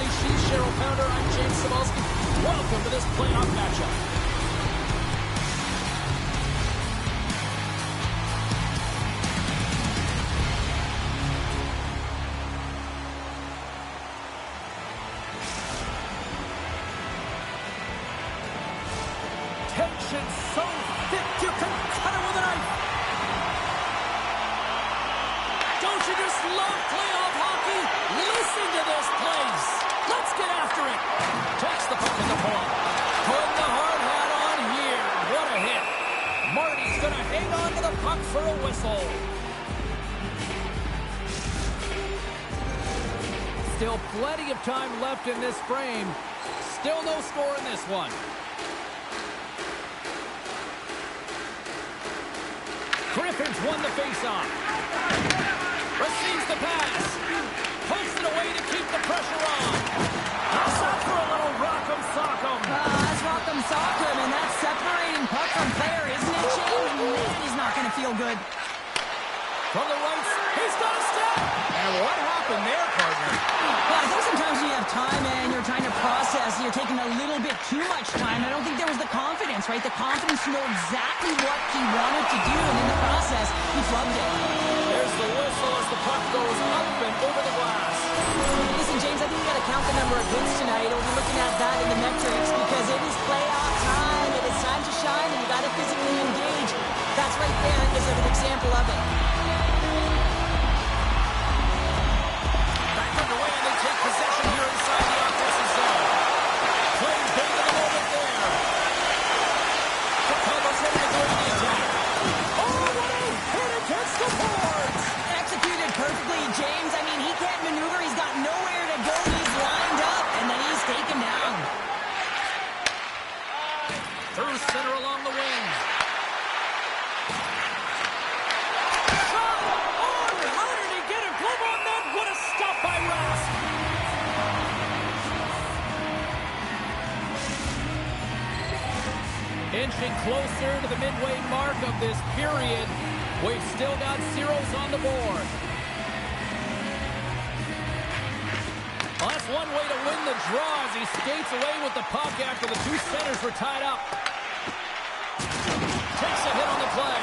She's Cheryl Pounder. I'm James Cebulski. Welcome to this playoff matchup. Tension so thick you can cut it with a knife. Don't you just love playoff hockey? Listen to this place. Let's get after it. Takes the puck in the point. Putting the hard hat on here. What a hit. Marty's going to hang on to the puck for a whistle. Still plenty of time left in this frame. Still no score in this one. Griffin's won the faceoff. Receives the pass. Pulls it away to keep the pressure on. Pass out for a little rock'em sock'em. That's rock'em sock'em, and that's separating puck from player, isn't it, James? He's not going to feel good. From the right, he's got a step. And what happened there, partner? Well, I think sometimes when you have time and you're trying to process, you're taking a little bit too much time. I don't think there was the confidence, right? The confidence to know exactly what he wanted to do, and in the process, he flubbed it. There's the whistle as the puck goes up and over the glass. Listen, James, I think we got to count the number of hits tonight. We'll be looking at that in the metrics because it is playoff time. It is time to shine, and you got to physically engage. That's right there is an example of it. Back underway, and they take possession here inside the offensive zone. Playing big in the moment there. Chicago's ready to go in the attack. Oh, what a hit against the boards! Executed perfectly, James. I mean, he can't maneuver. He's got nowhere to go. He's lined up, and then he's taken down. Through center along the wing. Shot! Oh, how did he get it? Glove on net. What a stop by Rask. Inching closer to the midway mark of this period. We've still got zeros on the board. Well, that's one way to win the draw as he skates away with the puck after the two centers were tied up. Takes a hit on the play.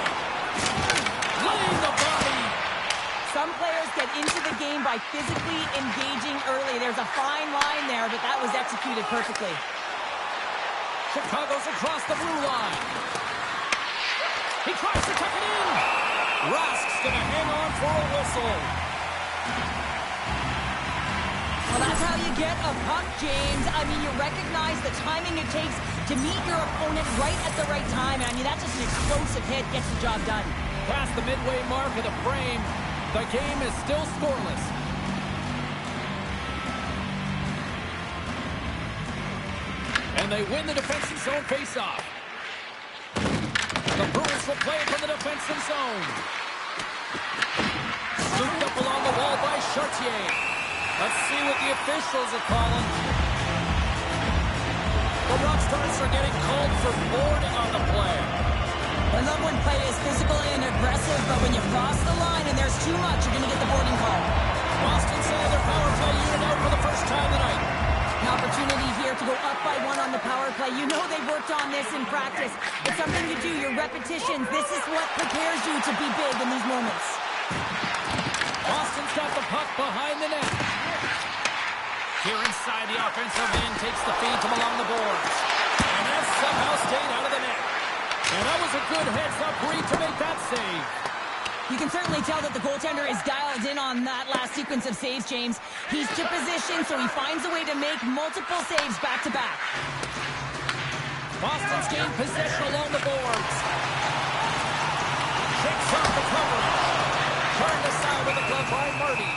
Laying the body. Some players get into the game by physically engaging early. There's a fine line there, but that was executed perfectly. Chicago's across the blue line. He tries to tuck it in. Rask's going to hang on for a whistle. Well, that's how you get a puck, James. I mean, you recognize the timing it takes to meet your opponent right at the right time. And I mean, that's just an explosive hit. Gets the job done. Past the midway mark of the frame, the game is still scoreless. And they win the defensive zone faceoff. The Broons will play it from the defensive zone. Scooped up along the wall by Chartier. Let's see what the officials are calling. The Rockstars are getting called for boarding on the play. I love when play is physical and aggressive, but when you cross the line and there's too much, you're going to get the boarding call. Boston sending their power play unit out for the first time tonight. An opportunity here to go up by one on the power play. You know they've worked on this in practice. It's something you do, your repetitions. This is what prepares you to be big in these moments. Boston's got the puck behind the net. Here inside the offensive end, takes the feed from along the boards. And that somehow stayed out of the net. And that was a good heads-up read to make that save. You can certainly tell that the goaltender is dialed in on that last sequence of saves, James. He's to position, so he finds a way to make multiple saves back-to-back. Boston's gained possession along the boards. Shakes off the coverage. Turned aside with a glove by Marty.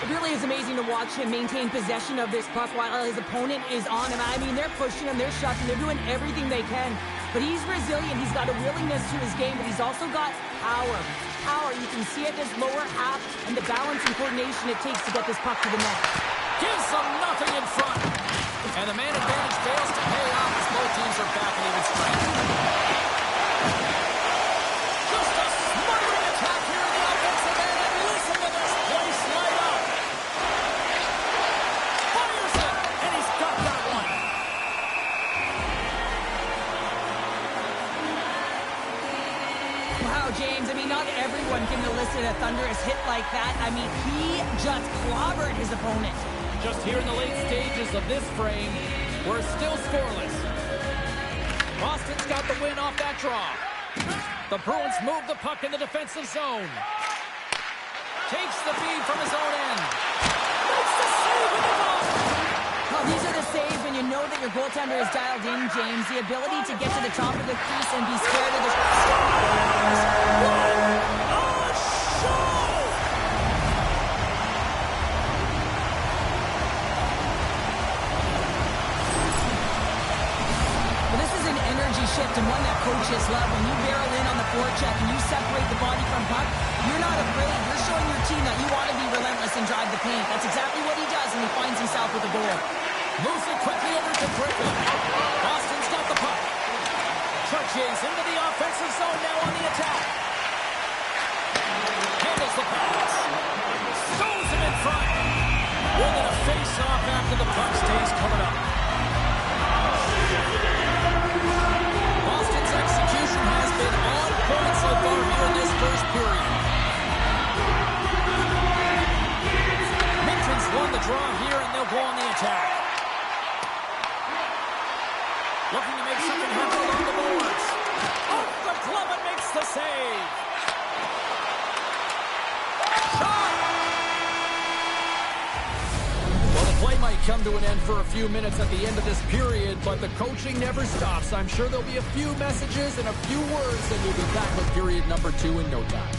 It really is amazing to watch him maintain possession of this puck while his opponent is on him. I mean, they're pushing him, they're shoving, they're doing everything they can. But he's resilient, he's got a willingness to his game, but he's also got power. Power, you can see it in his lower half and the balance and coordination it takes to get this puck to the net. Gives them nothing in front. And the man advantage fails to pay off as both teams are back in even strength. Just a smothering attack here in the offensive end, and listen to this place light up. Fires it. Not everyone can elicit a thunderous hit like that. I mean, he just clobbered his opponent. Just here in the late stages of this frame, we're still scoreless. Boston's got the win off that draw. The Bruins move the puck in the defensive zone. Takes the feed from his own end. Makes the save with the ball. Well, these are the saves when you know that your goaltender is dialed in, James. The ability to get to the top of the crease and be scared of the... What a show! Well, this is an energy shift and one that coaches love. When you barrel in on the forecheck and you separate the body from puck, you're not afraid. You're showing your team that you want to be relentless and drive the paint. That's exactly what he does, and he finds himself with a goal. Moves it quickly over to Griffin. Boston's got the puck. Charges into the offensive zone now on the attack. Handles the pass. Stows him in front. We're going to face off after the puck stays coming up. Boston's execution has been on point so far here in this first period. Minton's won the draw here, and they'll go on the attack. Looking to make something happen along the boards. Off the glove and makes the save. Shot! Well, the play might come to an end for a few minutes at the end of this period, but the coaching never stops. I'm sure there'll be a few messages and a few words, and we'll be back with period number 2 in no time.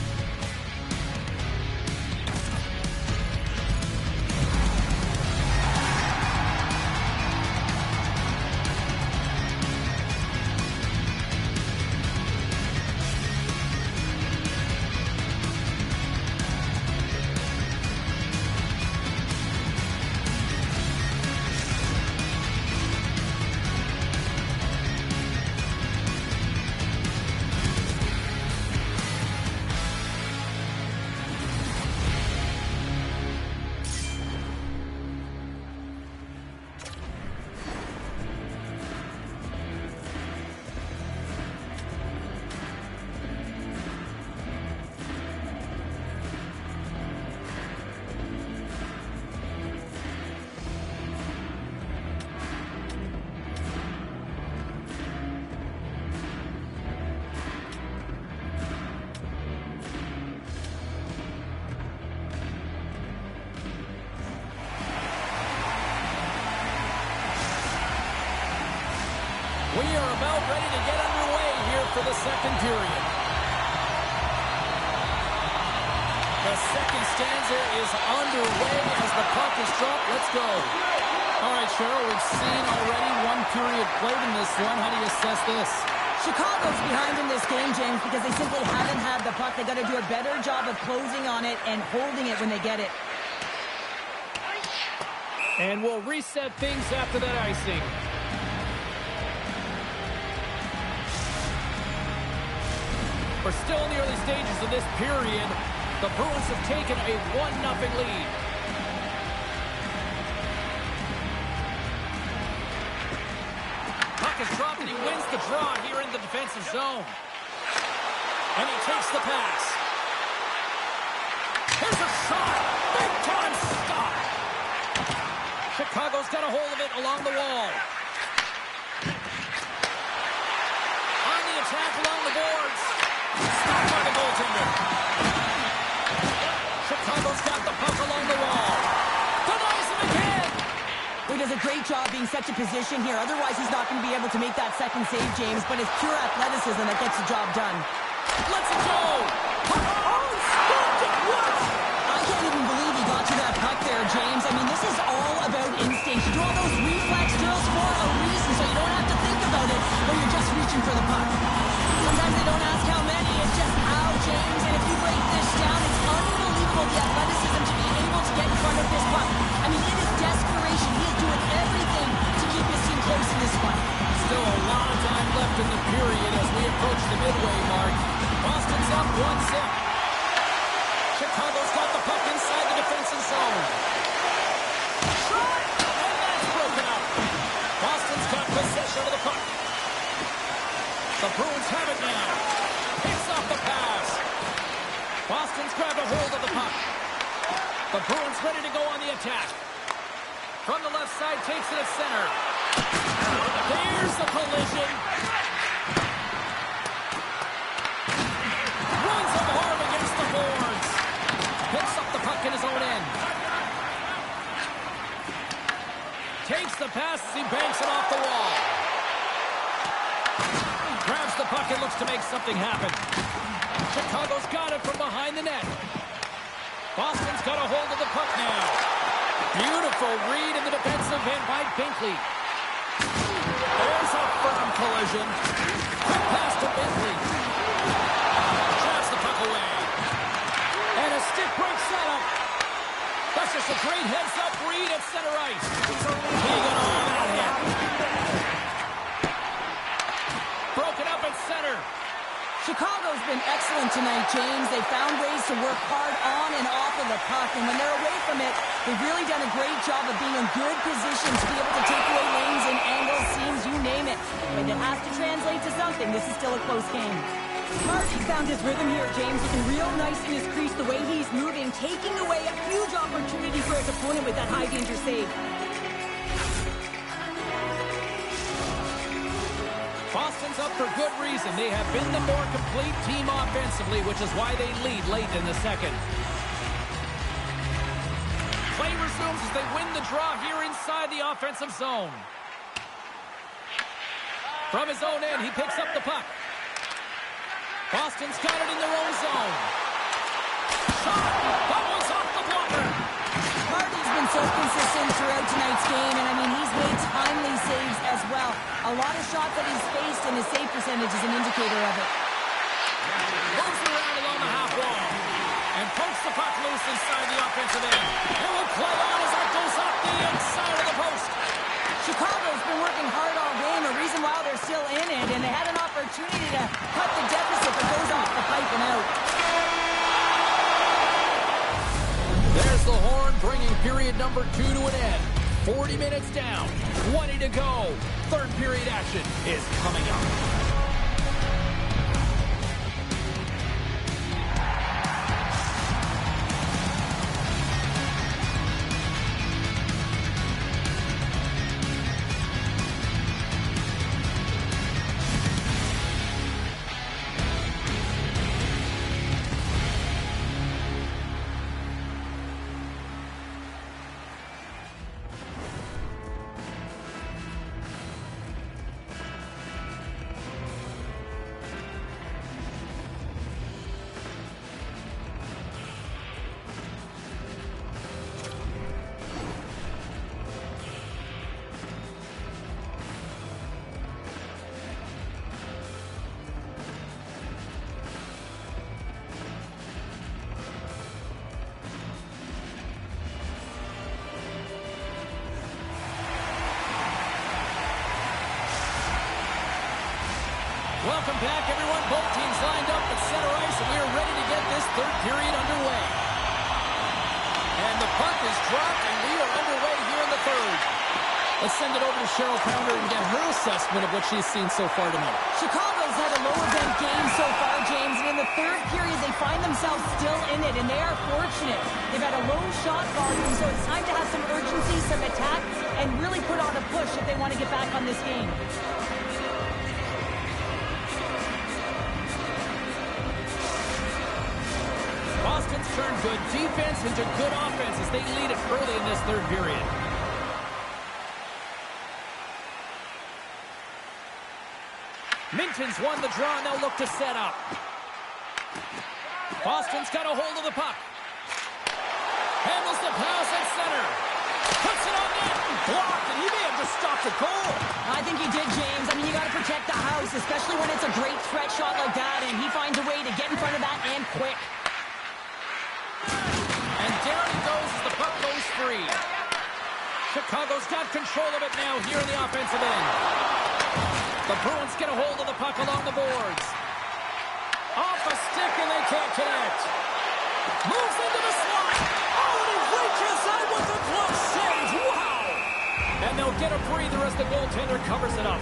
We are about ready to get underway here for the second period. The second stanza is underway as the puck is dropped. Let's go. All right, Cheryl, we've seen already one period played in this one. How do you assess this? Chicago's behind in this game, James, because they simply haven't had the puck. They got to do a better job of closing on it and holding it when they get it. And we'll reset things after that icing. We're still in the early stages of this period. The Bruins have taken a 1-0 lead. Puck is dropped and he wins the draw here in the defensive zone. And he takes the pass. Here's a shot. Big time stop. Chicago's got a hold of it along the wall. On the attack along the boards. Stopped by the goaltender. Chicago's got the puck along the wall. Denies him again. He does a great job being such a position here. Otherwise, he's not going to be able to make that second save, James. But it's pure athleticism that gets the job done. Let's go. Oh, stopped it. What? I can't even believe he got to that puck there, James. I mean, this is all about instinct. You do all those reflex drills for a reason, so you don't have to think about it when you're just reaching for the puck. Sometimes they don't ask how many, it's just how, James. And if you break this down, it's unbelievable the athleticism to be able to get in front of this puck. I mean, it is desperation. He is doing everything to keep his team close in this one. Still a lot of time left in the period as we approach the midway mark. Boston's up 1-0. Chicago's got the puck inside the defensive zone. Shot! And that's broken up. Boston's got possession of the puck. The Bruins have it now. Picks off the pass. Boston's grabbed a hold of the puck. The Bruins ready to go on the attack. From the left side, takes it at center. There's the collision. Runs him hard against the boards. Picks up the puck in his own end. Takes the pass as he banks it off the wall. Grabs the puck and looks to make something happen. Chicago's got it from behind the net. Boston's got a hold of the puck now. Beautiful read in the defensive end by Binkley. There's a firm collision. Quick pass to Binkley. Drives the puck away. And a stick break setup. That's just a great heads-up read at center ice. He got all that hit. Broken up at center. Chicago's been excellent tonight, James. They found ways to work hard on and off of the puck, and when they're away from it, they've really done a great job of being in good position to be able to take away lanes and angles, seams, you name it. But it has to translate to something. This is still a close game. Marty found his rhythm here, James, looking real nice in his crease, the way he's moving, taking away a huge opportunity for his opponent with that high-danger save. Boston's up for good reason. They have been the more complete team offensively, which is why they lead late in the second. Play resumes as they win the draw here inside the offensive zone. From his own end, he picks up the puck. Boston's got it in their own zone. Shot! That one's off the blocker. Marty's been so consistent throughout tonight's game, and I mean, he's made timely saves as well. A lot of shots that he's faced, and his save percentage is an indicator of it. Moves around along the half wall. And pokes the puck loose inside the offensive end. It will play on as that goes off the inside of the post. Chicago's been working hard all game, a reason why they're still in it, and they had an opportunity to cut the deficit that goes off the pipe and out. There's the horn, bringing period number 2 to an end. 40 minutes down, 20 to go. Third period action is coming up. Welcome back, everyone. Both teams lined up at center ice, and we are ready to get this third period underway. And the puck is dropped, and we are underway here in the third. Let's send it over to Cheryl Pounder and get her assessment of what she's seen so far tonight. Chicago's had a low-event game so far, James, and in the third period, they find themselves still in it, and they are fortunate. They've had a low shot volume, so it's time to have some urgency, some attack, and really put on a push if they want to get back on this game. Boston's turned good defense into good offense as they lead it early in this third period. Minton's won the draw, and they'll look to set up. Boston's got a hold of the puck. Handles the pass at center. Puts it on net and blocked, and he may have just stopped the goal. I think he did, James. I mean, you got to protect the house, especially when it's a great threat shot like that, and he finds a way to get in front of that and quick. And down he goes as the puck goes free. Chicago's got control of it now here in the offensive end. The Bruins get a hold of the puck along the boards. Off a stick, and they can't connect. Moves into the slot. Oh, and he reaches out with a glove save. Wow! And they'll get a breather as the goaltender covers it up.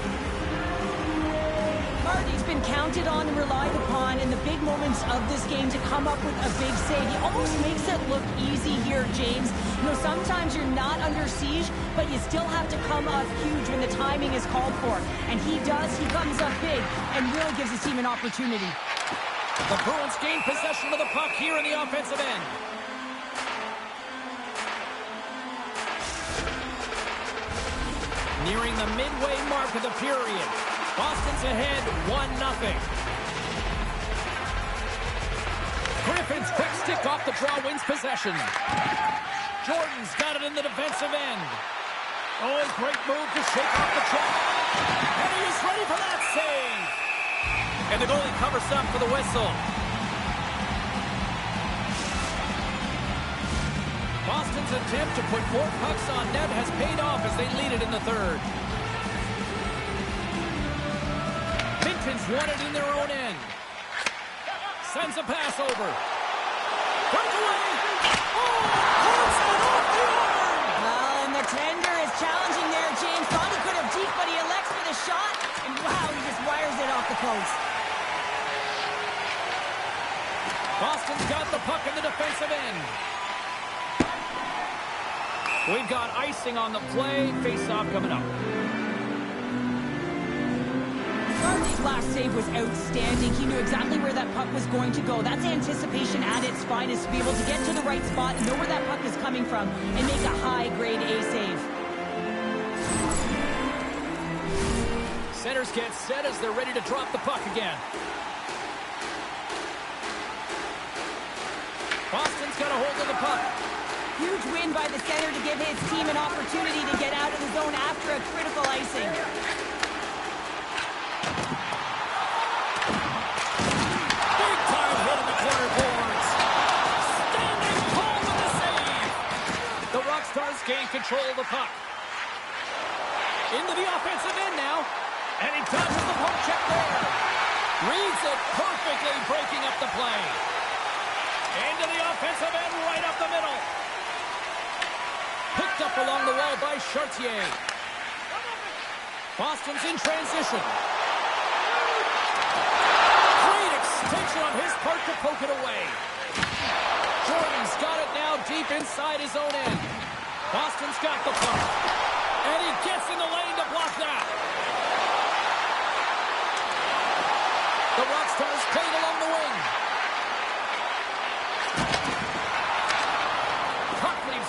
He's been counted on and relied upon in the big moments of this game to come up with a big save. He almost makes it look easy here, James. You know, sometimes you're not under siege, but you still have to come up huge when the timing is called for. And he does. He comes up big and really gives his team an opportunity. The Bruins gain possession of the puck here in the offensive end. Nearing the midway mark of the period. Boston's ahead 1-0. Griffin's quick stick off the draw wins possession. Jordan's got it in the defensive end. Oh, great move to shake off the check. And he is ready for that save. And the goalie covers up for the whistle. Boston's attempt to put more pucks on net has paid off as they lead it in the third. Minton's won it in their own end. Sends a pass over. Breakaway! Oh! Hurts it off the arm! Well, and the tender is challenging there, James. Thought he could have deep, but he elects for the shot. And wow, he just wires it off the post. Boston's got the puck in the defensive end. We've got icing on the play. Face-off coming up. Gardy's last save was outstanding. He knew exactly where that puck was going to go. That's anticipation at its finest, to be able to get to the right spot and know where that puck is coming from and make a high-grade A save. Centers get set as they're ready to drop the puck again. Boston's got a hold of the puck. Huge win by the center to give his team an opportunity to get out of the zone after a critical icing. Big time hit in the corner boards. Standing tall with the save. The Rockstars gain control of the puck. Into the offensive end now. And he dodges the poke check there. Reads it perfectly, breaking up the play. Into the offensive end, right up the middle. Picked up along the wall by Chartier. Boston's in transition. Great extension on his part to poke it away. Jordan's got it now deep inside his own end. Boston's got the puck. And he gets in the lane to block that. The Rockstars played along the wing.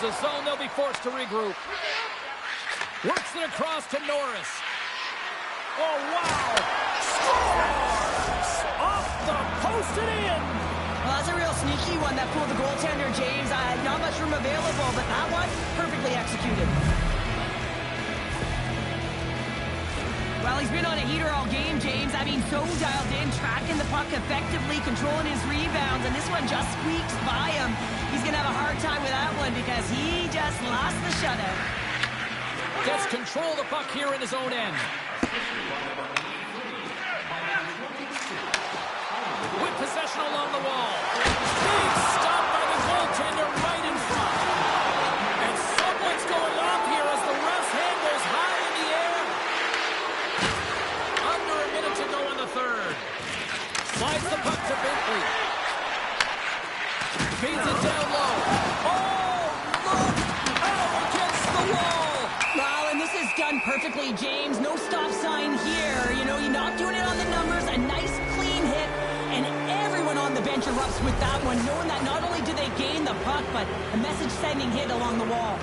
The zone, they'll be forced to regroup. Works it across to Norris. Oh, wow! Scores! Off the post and in! Well, that's a real sneaky one that fooled the goaltender, James. Not much room available, but that one, perfectly executed. Well, he's been on a heater all game, James. I mean, so dialed in, tracking the puck effectively, controlling his rebounds, and this one just squeaks by him. He's going to have a hard time with that one because he just lost the shutout. Gets control of the puck here in his own end. With possession along the wall. Big stop by the goaltender right in front. And something's going off here as the ref's hand goes high in the air. Under a minute to go in the third. Slides the puck to Bentley. Feeds it down low. Oh, look! Out against the wall! Well, and this is done perfectly, James. No stop sign here. You know, you're not doing it on the numbers. A nice, clean hit. And everyone on the bench erupts with that one, knowing that not only do they gain the puck, but a message-sending hit along the wall.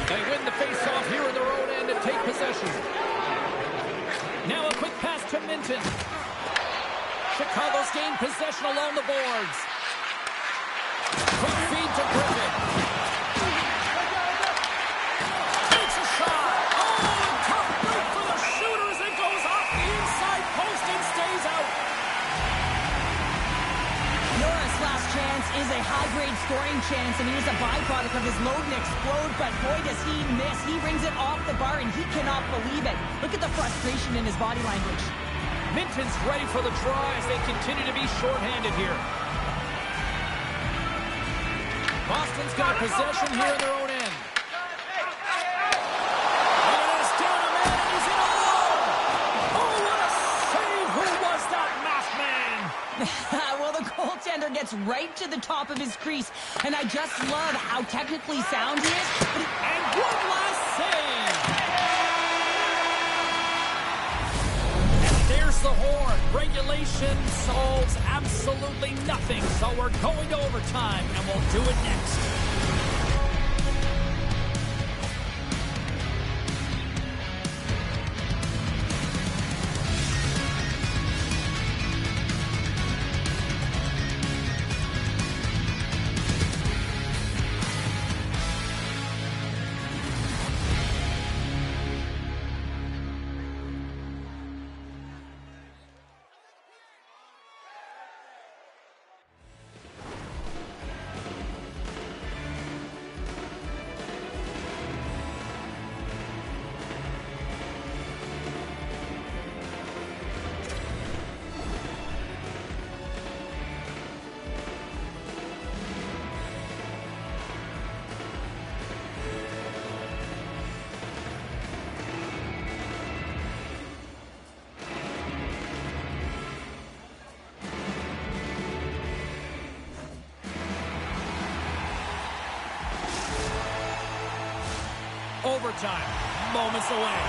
They win the face-off here in their own end and take possession. Now a quick pass to Minton. Chicago's gained possession along the boards. Quick feed to Griffin. Takes a shot. Oh, tough break for the shooter as it goes off the inside post and stays out. Norris' last chance is a high-grade scoring chance, and he is a byproduct of his load and explode, but boy, does he miss. He rings it off the bar, and he cannot believe it. Look at the frustration in his body language. Minton's ready for the draw as they continue to be shorthanded here. Boston's got possession here in their own end. And it's down a man, and he's in alone. Oh, what a save! Who was right to the top of his crease. And I just love how technically sound he is. And one last save. And there's the horn. Regulation solves absolutely nothing. So we're going to overtime, and we'll do it next. Overtime, moments away.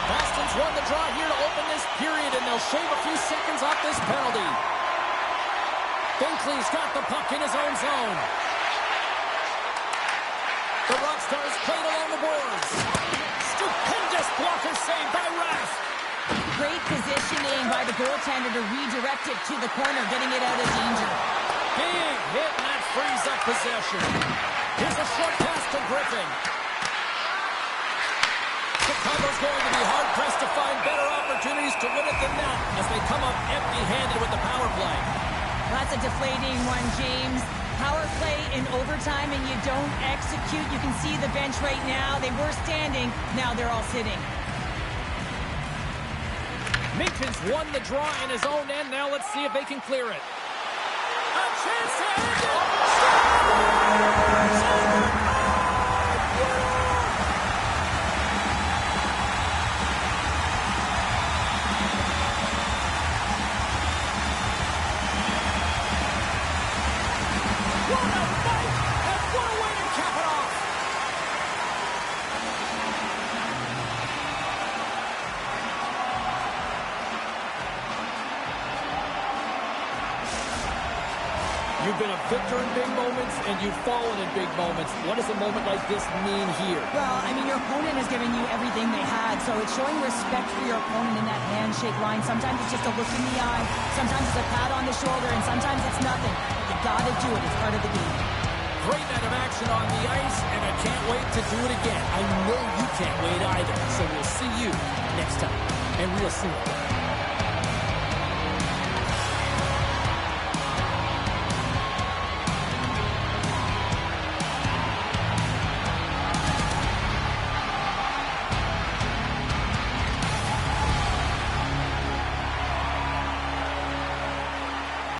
Boston's won the draw here to open this period, and they'll shave a few seconds off this penalty. Binkley's got the puck in his own zone. The Rockstars played along the boards. Stupendous blocker save by Raff. Great positioning by the goaltender to redirect it to the corner, getting it out of danger. Big hit, and that frees up possession. Here's a short pass to Griffin. Chicago's going to be hard-pressed to find better opportunities to win it than that as they come up empty-handed with the power play. That's a deflating one, James. Power play in overtime and you don't execute. You can see the bench right now. They were standing. Now they're all sitting. Minkin's won the draw in his own end. Now let's see if they can clear it. A chance to end it! What a fight! And what a way to cap it off! You've been a victor in big moments, and you've fallen in big moments. What does a moment like this mean here? Well, I mean, your opponent has given you everything they had, so it's showing respect for your opponent in that handshake line. Sometimes it's just a look in the eye, sometimes it's a pat on the shoulder, and sometimes it's nothing. But you gotta do it. It's part of the game. Great night of action on the ice, and I can't wait to do it again. I know you can't wait either, so we'll see you next time, and real soon.